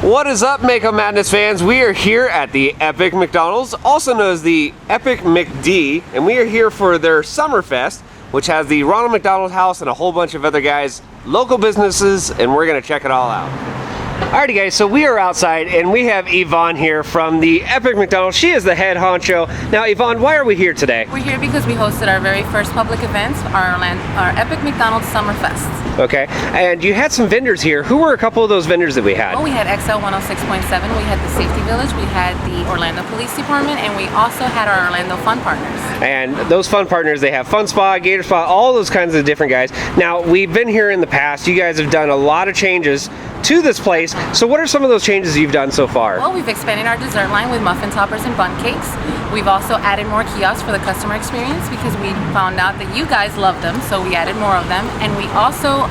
What is up, Mako Madness fans? We are here at the Epic McDonald's, also known as the Epic McD, and we are here for their SummerFest, which has the Ronald McDonald house and a whole bunch of other guys, local businesses, and we're gonna check it all out. Alrighty guys, so we are outside and we have Yvonne here from the Epic McDonald's. She is the head honcho. Now Yvonne, why are we here today? We're here because we hosted our very first public event, our Epic McDonald's SummerFest. Okay, and you had some vendors here. Who were a couple of those vendors that we had? Well, we had XL 106.7, we had the Safety Village, we had the Orlando Police Department, and we also had our Orlando Fun Partners. And those fun partners, they have Fun Spa, Gator Spa, all those kinds of different guys. Now, we've been here in the past. You guys have done a lot of changes to this place. So what are some of those changes you've done so far? Well, we've expanded our dessert line with muffin toppers and bun cakes. We've also added more kiosks for the customer experience because we found out that you guys love them, so we added more of them. And we also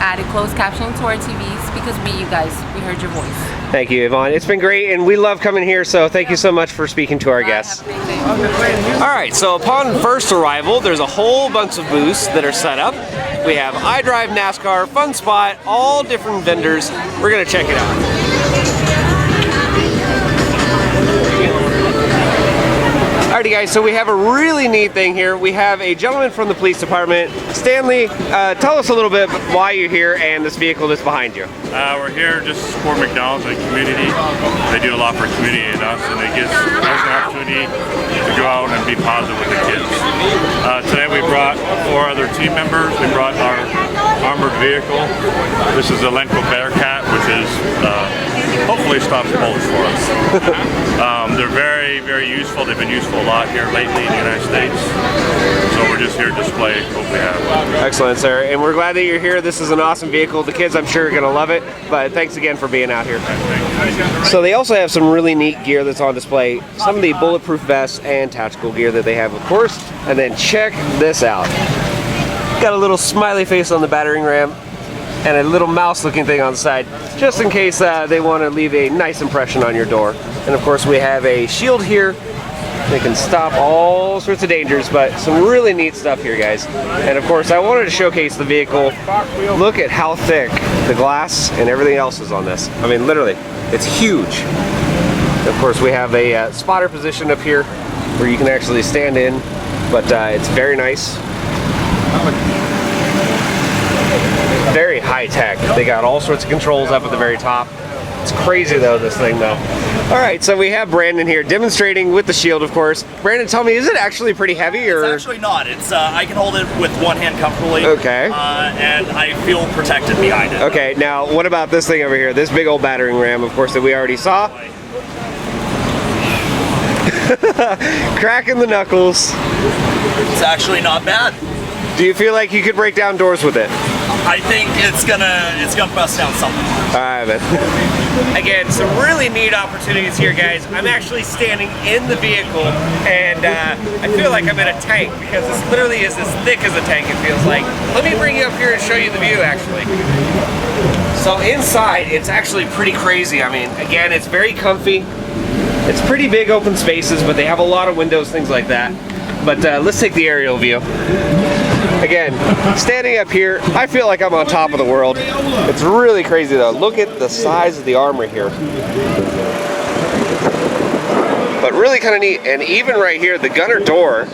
added closed captioning to our TVs because we heard your voice. Thank you, Yvonne. It's been great, and we love coming here, so thank you so much for speaking to our guests. Have a great day. All right, so upon first arrival, there's a whole bunch of booths that are set up. We have iDrive, NASCAR, Fun Spot, all different vendors. We're gonna check it out. Alrighty guys, so we have a really neat thing here. We have a gentleman from the police department. Stanley, tell us a little bit why you're here and this vehicle that's behind you. We're here just to support McDonald's and the community. They do a lot for the community and us, and it gives us an opportunity to go out and be positive with the kids. Today we brought 4 other team members. We brought our armored vehicle. This is a Lenco Bearcat, which is hopefully stops bullets for us. They're very, very useful. They've been useful a lot here lately in the United States. So we're just here to display what we have. Excellent, sir. And we're glad that you're here. This is an awesome vehicle. The kids, I'm sure, are going to love it. But thanks again for being out here. So they also have some really neat gear that's on display. Some of the bulletproof vests and tactical gear that they have, of course. And then check this out. Got a little smiley face on the battering ram and a little mouse looking thing on the side, just in case they want to leave a nice impression on your door. And of course we have a shield here. They can stop all sorts of dangers, but some really neat stuff here, guys. And of course I wanted to showcase the vehicle. Look at how thick the glass and everything else is on this. I mean, literally, it's huge. Of course we have a spotter position up here where you can actually stand in, but it's very nice. Very high tech. They got all sorts of controls up at the very top. It's crazy though, this thing though. All right, so we have Brandon here demonstrating with the shield, of course. Brandon, tell me, is it actually pretty heavy, or? It's actually not. It's I can hold it with one hand comfortably. Okay. And I feel protected behind it. Okay, now what about this thing over here? This big old battering ram, of course, that we already saw. Cracking the knuckles. It's actually not bad. Do you feel like you could break down doors with it? I think it's gonna bust down something. All right, man. Again, some really neat opportunities here, guys. I'm actually standing in the vehicle, and I feel like I'm in a tank because this literally is as thick as a tank, it feels like. Let me bring you up here and show you the view, actually. So inside, it's actually pretty crazy. I mean, again, it's very comfy. It's pretty big open spaces, but they have a lot of windows, things like that. But let's take the aerial view. Again, standing up here, I feel like I'm on top of the world. It's really crazy though. Look at the size of the armor here. But really kind of neat. And even right here, the gunner door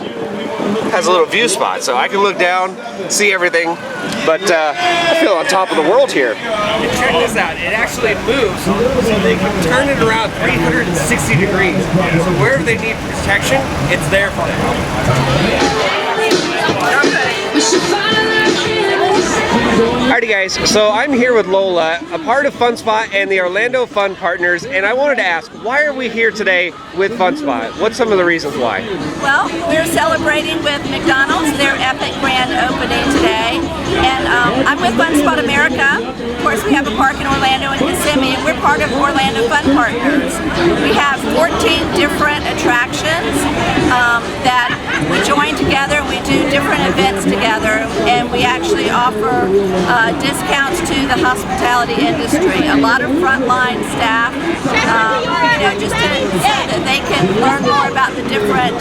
has a little view spot, so I can look down, see everything. But I feel on top of the world here. And check this out, it actually moves, so they can turn it around 360 degrees. So wherever they need protection, it's there for them. Alrighty guys, so I'm here with Lola, a part of Fun Spot and the Orlando Fun Partners, and I wanted to ask, why are we here today with Fun Spot? What's some of the reasons why? Well, we're celebrating with McDonald's, their epic grand opening today, and I'm with Fun Spot America. Of course, we have a park in Orlando and Kissimmee, and we're part of Orlando Fun Partners. We have 14 different attractions that we join together, and we do different different events together, and we actually offer discounts to the hospitality industry. A lot of frontline staff, just so that they can learn more about the different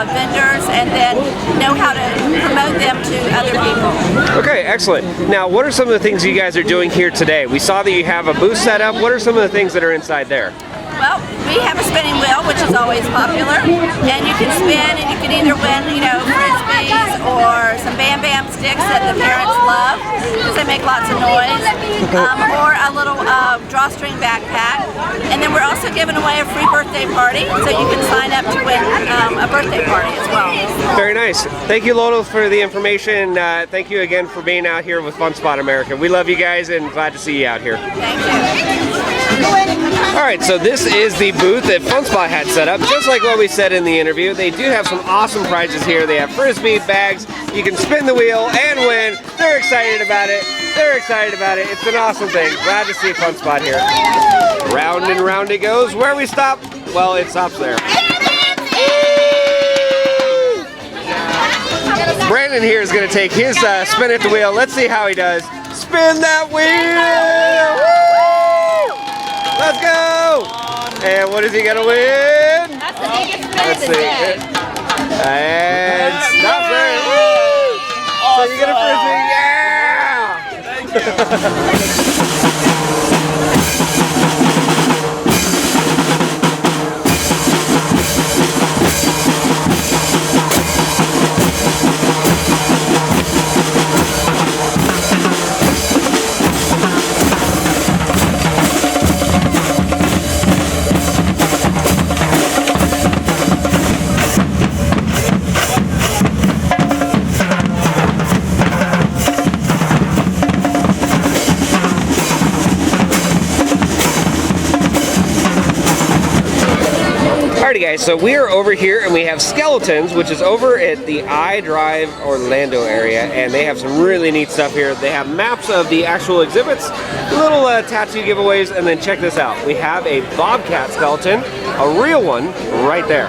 vendors and then know how to promote them to other people. Okay, excellent. Now, what are some of the things you guys are doing here today? We saw that you have a booth set up. What are some of the things that are inside there? Well, we have a spinning wheel, which is always popular, and you can spin and you can either win, frisbees or some Bam Bam sticks that the parents love because they make lots of noise, or a little drawstring backpack. And then we're also giving away a free birthday party, so you can sign up to win a birthday party as well. Very nice. Thank you, Lola, for the information. Thank you again for being out here with Fun Spot America. We love you guys and glad to see you out here. Thank you. Alright, so this is the booth that FunSpot had set up. Just like what we said in the interview, they do have some awesome prizes here. They have frisbee bags, you can spin the wheel and win. They're excited about it. They're excited about it. It's an awesome thing. Glad to see FunSpot here. Round and round it goes. Where we stop? Well, it stops there. Brandon here is going to take his spin at the wheel. Let's see how he does. Spin that wheel! Woo! Let's go! And what is he gonna win? That's the biggest spin. Let's see. And stop there. Woo! So you get a frisbee. Yeah! Alrighty guys, so we are over here and we have Skeletons, which is over at the iDrive Orlando area, and they have some really neat stuff here. They have maps of the actual exhibits, little tattoo giveaways, and then check this out. We have a Bobcat skeleton, a real one, right there.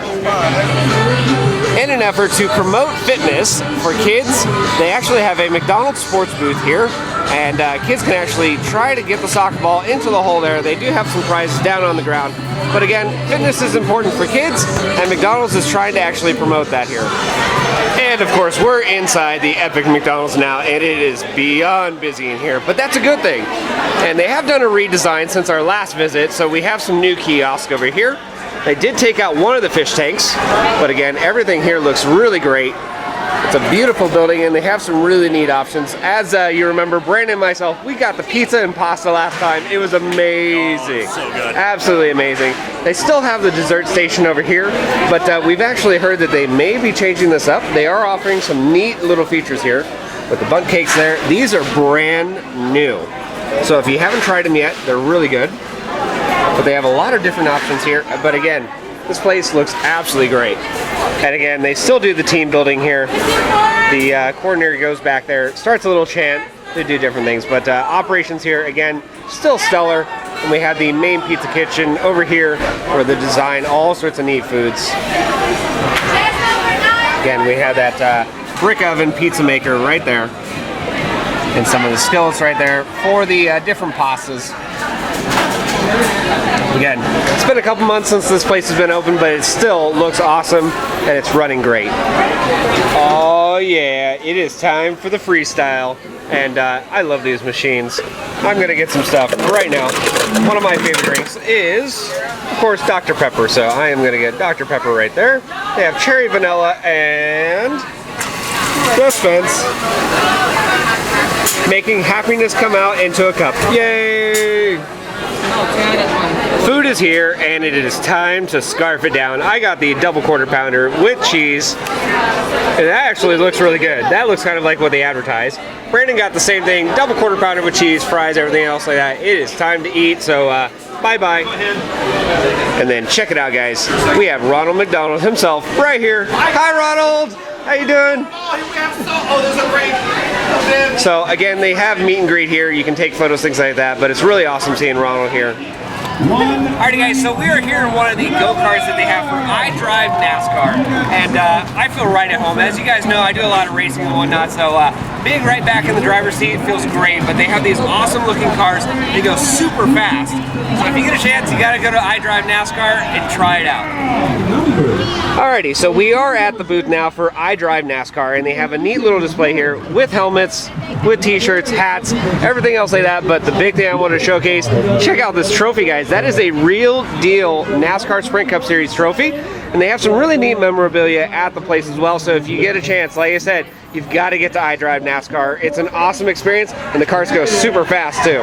In an effort to promote fitness for kids, they actually have a McDonald's sports booth here, and kids can actually try to get the soccer ball into the hole there. They do have some prizes down on the ground, but again, fitness is important for kids, and McDonald's is trying to actually promote that here. And of course, we're inside the Epic McDonald's now, and it is beyond busy in here, but that's a good thing. And they have done a redesign since our last visit, so we have some new kiosks over here. They did take out one of the fish tanks, but again, everything here looks really great. It's a beautiful building, and they have some really neat options. As you remember, Brandon and myself, we got the pizza and pasta last time. It was amazing. Oh, so good. Absolutely amazing. They still have the dessert station over here, but we've actually heard that they may be changing this up. They are offering some neat little features here with the bundt cakes there. These are brand new. So if you haven't tried them yet, they're really good. But they have a lot of different options here. But again, this place looks absolutely great. And again, they still do the team building here. The coordinator goes back there, starts a little chant. They do different things, but operations here, again, still stellar. And we have the main pizza kitchen over here for the design, all sorts of neat foods. Again, we have that brick oven pizza maker right there. And some of the skillets right there for the different pastas. Again, it's been a couple months since this place has been open, but it still looks awesome and it's running great. Oh yeah, it is time for the freestyle, and I love these machines. I'm gonna get some stuff right now. One of my favorite drinks is, of course, Dr. Pepper, so I am gonna get Dr. Pepper right there. They have cherry vanilla and suspense, making happiness come out into a cup. Yay! Food is here, and it is time to scarf it down. I got the double quarter pounder with cheese, and that actually looks really good. That looks kind of like what they advertise. Brandon got the same thing, double quarter pounder with cheese, fries, everything else like that. It is time to eat, so bye-bye. And then check it out, guys. We have Ronald McDonald himself right here. Hi, Ronald! How you doing? Oh, there's a break. So again, they have meet and greet here. You can take photos, things like that, but it's really awesome seeing Ronald here. Alrighty guys, so we are here in one of the go-karts that they have for iDrive NASCAR, and I feel right at home. As you guys know, I do a lot of racing and whatnot, so being right back in the driver's seat feels great, but they have these awesome looking cars. They go super fast. So if you get a chance, you gotta go to iDrive NASCAR and try it out. Alrighty, so we are at the booth now for iDrive NASCAR, and they have a neat little display here with helmets, with t-shirts, hats, everything else like that. But the big thing I wanted to showcase, check out this trophy, guys. That is a real deal NASCAR Sprint Cup Series trophy, and they have some really neat memorabilia at the place as well. So if you get a chance, like I said, you've got to get to iDrive NASCAR. It's an awesome experience, and the cars go super fast too.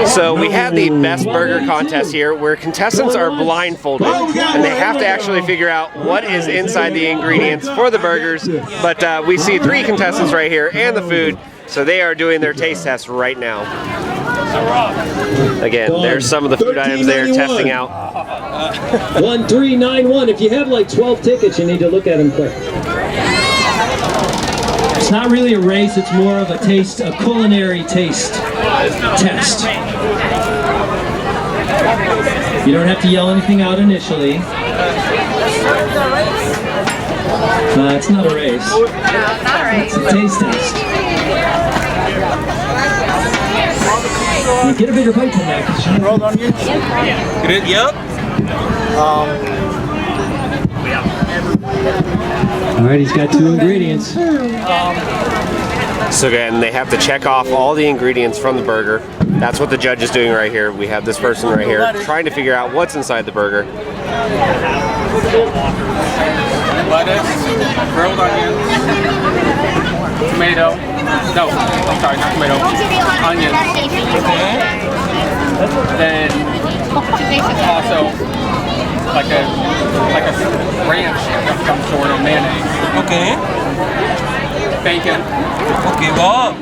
So we have the best burger contest here, where contestants are blindfolded, and they have to actually figure out what is inside the ingredients for the burgers. But we see 3 contestants right here and the food, so they are doing their taste test right now. Again, there's some of the food items they're testing out. 1391. If you have like 12 tickets, you need to look at them quick. It's not really a race, it's more of a taste, a culinary taste test. You don't have to yell anything out initially. It's not a race. No, not a race. It's a taste test. Get a bigger bite than that. Rolled onions? Good, yep. Alright, he's got 2 ingredients. So again, they have to check off all the ingredients from the burger. That's what the judge is doing right here. We have this person right here trying to figure out what's inside the burger. Lettuce, grilled onions, tomato. No, I'm sorry, not tomato. Onions. Then also like a ranch of some sort of mayonnaise. Okay. Bacon. Okay, wow.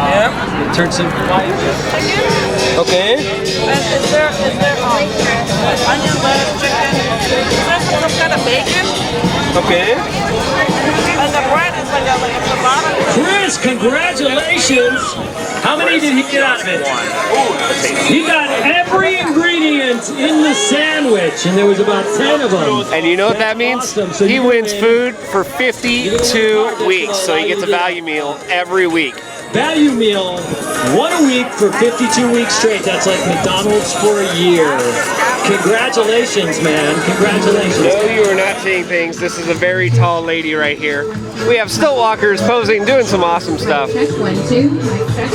Yeah. Turn some. Okay. And is there onion, lettuce, chicken? Is there some kind of bacon? Okay. And the bread is like a ciabatta. Chris, congratulations! How many did he get out of it? He got every ingredient in the sandwich, and there was about 10 of them. And you know what that means? Awesome. So He you wins win. food for 52 weeks, so he gets a value meal every week. Value meal, 1 a week for 52 weeks straight. That's like McDonald's for a year. Congratulations, man. Congratulations. No, you are not seeing things. This is a very tall lady right here. We have stilt walkers posing, doing some awesome stuff. Check 1, 2. Mic check.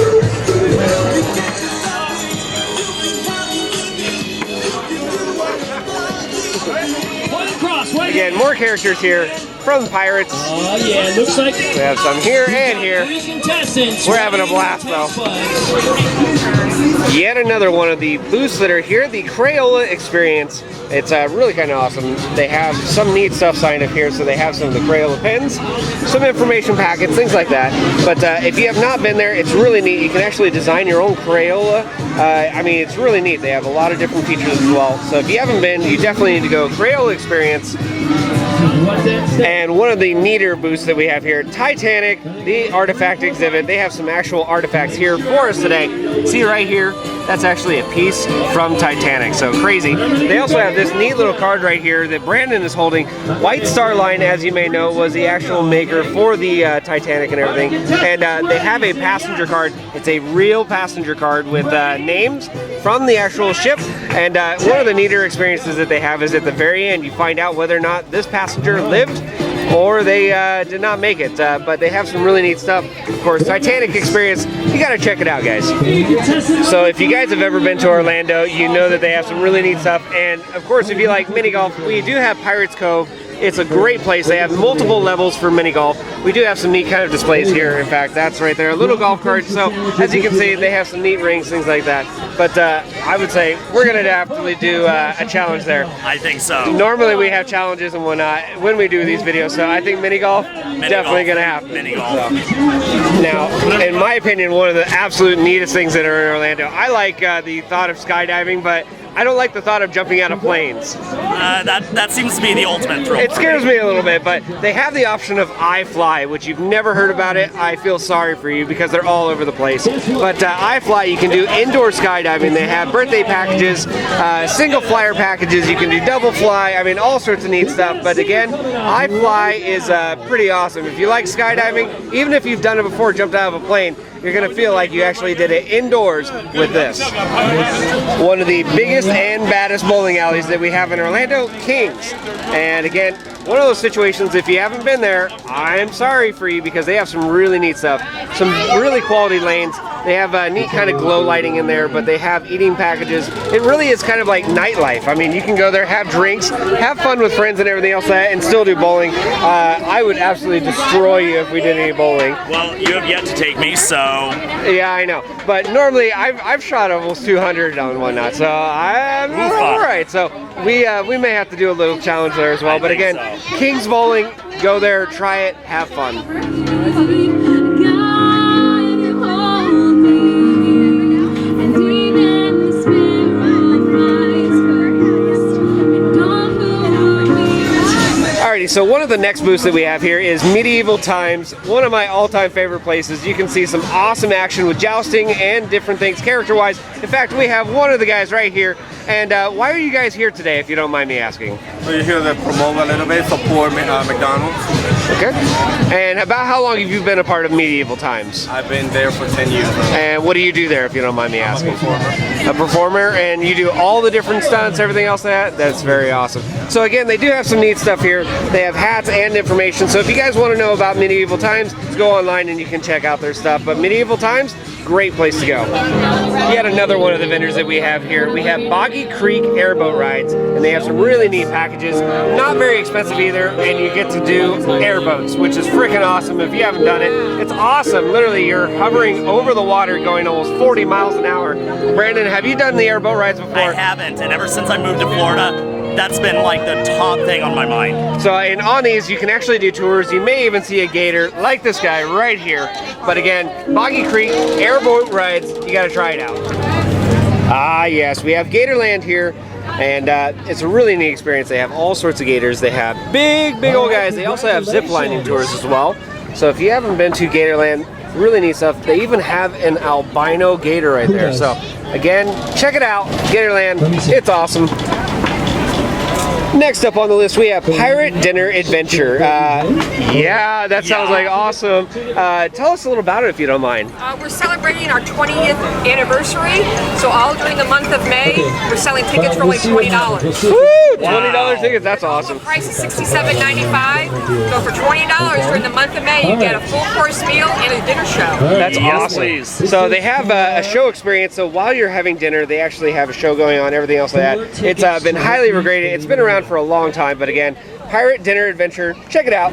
One across, one Again, more characters here from the Pirates. Oh yeah, looks like We have some here and here. contestants. We're having a blast though. Yet another one of the booths that are here, the Crayola Experience. It's really kind of awesome. They have some neat stuff signed up here, so they have some of the Crayola pens, some information packets, things like that. But if you have not been there, it's really neat. You can actually design your own Crayola. I mean, it's really neat. They have a lot of different features as well. So if you haven't been, you definitely need to go. Crayola Experience. And one of the neater booths that we have here, Titanic, the artifact exhibit. They have some actual artifacts here for us today. See right here, that's actually a piece from Titanic, so crazy. They also have this neat little card right here that Brandon is holding. White Star Line, as you may know, was the actual maker for the Titanic and everything. And they have a passenger card. It's a real passenger card with names from the actual ship. And one of the neater experiences that they have is at the very end, you find out whether or not this passenger lived or they did not make it. But they have some really neat stuff. Of course, Titanic Experience, you gotta check it out, guys. So if you guys have ever been to Orlando, you know that they have some really neat stuff. And of course, if you like mini golf, we do have Pirates Cove. It's a great place. They have multiple levels for mini golf. We do have some neat kind of displays here. In fact, that's right there, a little golf cart. So as you can see, they have some neat rings, things like that. But I would say we're gonna definitely do a challenge there. I think so. Normally we have challenges and whatnot when we do these videos, so I think mini golf definitely gonna happen. Mini golf. So, now, in my opinion, one of the absolute neatest things that are in Orlando. I like the thought of skydiving, but I don't like the thought of jumping out of planes. That seems to be the ultimate thrill. It scares me a little bit, but they have the option of iFly, which you've never heard about it. I feel sorry for you because they're all over the place. But iFly, you can do indoor skydiving. They have birthday packages, single flyer packages. You can do double fly. I mean, all sorts of neat stuff. But again, iFly is pretty awesome. If you like skydiving, even if you've done it before, jumped out of a plane, you're going to feel like you actually did it indoors with this. One of the biggest and baddest bowling alleys that we have in Orlando, Kings. And again, one of those situations, if you haven't been there, I'm sorry for you because they have some really neat stuff. Some really quality lanes. They have neat kind of glow lighting in there, but they have eating packages. It really is kind of like nightlife. I mean, you can go there, have drinks, have fun with friends and everything else like that, and still do bowling. I would absolutely destroy you if we did any bowling. Well, you have yet to take me, so... Yeah, I know. But normally, I've shot almost 200 on whatnot, so I'm all right. So we may have to do a little challenge there as well. But again, Kings Bowling, go there, try it, have fun. Alrighty, so one of the next booths that we have here is Medieval Times, one of my all-time favorite places. You can see some awesome action with jousting and different things character-wise. In fact, we have one of the guys right here. And why are you guys here today, if you don't mind me asking? We're here to promote a little bit, support McDonald's. Okay. And about how long have you been a part of Medieval Times? I've been there for 10 years. And what do you do there, if you don't mind me asking? I'm a performer. A performer, and you do all the different stunts, everything else like that? That's very awesome. So again, they do have some neat stuff here. They have hats and information. So if you guys want to know about Medieval Times, go online and you can check out their stuff. But Medieval Times, great place to go. Yet another one of the vendors that we have here. We have Boggy Creek Airboat Rides, and they have some really neat packages. Not very expensive either, and you get to do airboats, which is freaking awesome. If you haven't done it, it's awesome. Literally, you're hovering over the water going almost 40 miles an hour. Brandon, have you done the airboat rides before? I haven't, and ever since I moved to Florida, that's been like the top thing on my mind. So, and on these, you can actually do tours. You may even see a gator like this guy right here. But again, Boggy Creek Airboat Rides, you gotta try it out. Ah, yes, we have Gatorland here. And it's a really neat experience. They have all sorts of gators. They have big old guys. They also have zip lining tours as well. So if you haven't been to Gatorland, really neat stuff. They even have an albino gator right there. So again, check it out. Gatorland, it's awesome. Next up on the list, we have Pirate Dinner Adventure. Yeah, that sounds like awesome. Tell us a little about it if you don't mind. We're celebrating our 20th anniversary, so all during the month of May, we're selling tickets for only $20. Woo! $20 tickets, that's awesome. The price is $67.95, so for $20 during the month of May, you get a full course meal and a dinner show. That's awesome. So they have a show experience, so while you're having dinner, they actually have a show going on, everything else like that. It's been highly regarded. It's been around for a long time, but again, Pirate Dinner Adventure, check it out.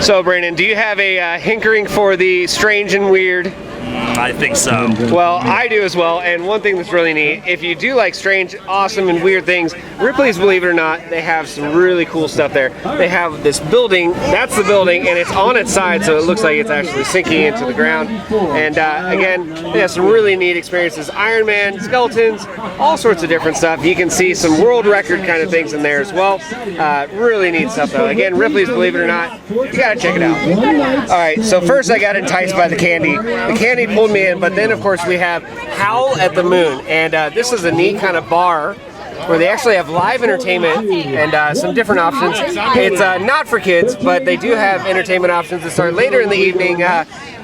So Brandon, do you have a hankering for the strange and weird? I think so. Well, I do as well, and one thing that's really neat, if you do like strange, awesome, and weird things, Ripley's, believe it or not, they have some really cool stuff there. They have this building, that's the building, and it's on its side, so it looks like it's actually sinking into the ground. And again, they have some really neat experiences. Iron Man, skeletons, all sorts of different stuff. You can see some world record kind of things in there as well. Really neat stuff though. Again, Ripley's, believe it or not, you gotta check it out. Alright, so first I got enticed by the candy. The candy pulled me in, but then of course we have Howl at the Moon, and this is a neat kind of bar where they actually have live entertainment and some different options. It's not for kids, but they do have entertainment options that start later in the evening.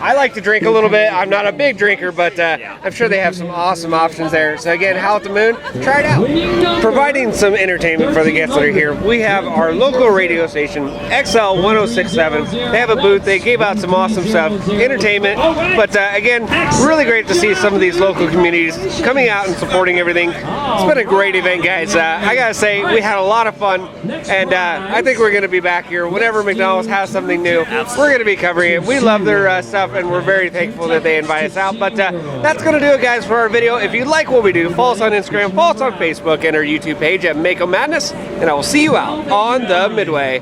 I like to drink a little bit. I'm not a big drinker, but I'm sure they have some awesome options there. So again, Howl at the Moon, try it out. Providing some entertainment for the guests that are here, we have our local radio station, XL 1067. They have a booth. They gave out some awesome stuff, entertainment. But again, really great to see some of these local communities coming out and supporting everything. It's been a great event, guys. I gotta say, we had a lot of fun, and I think we're gonna be back here whenever McDonald's has something new. We're gonna be covering it. We love their stuff, and we're very thankful that they invite us out. But that's gonna do it, guys, for our video. If you like what we do, follow us on Instagram, follow us on Facebook, and our YouTube page at Mako Madness, and I will see you out on the Midway.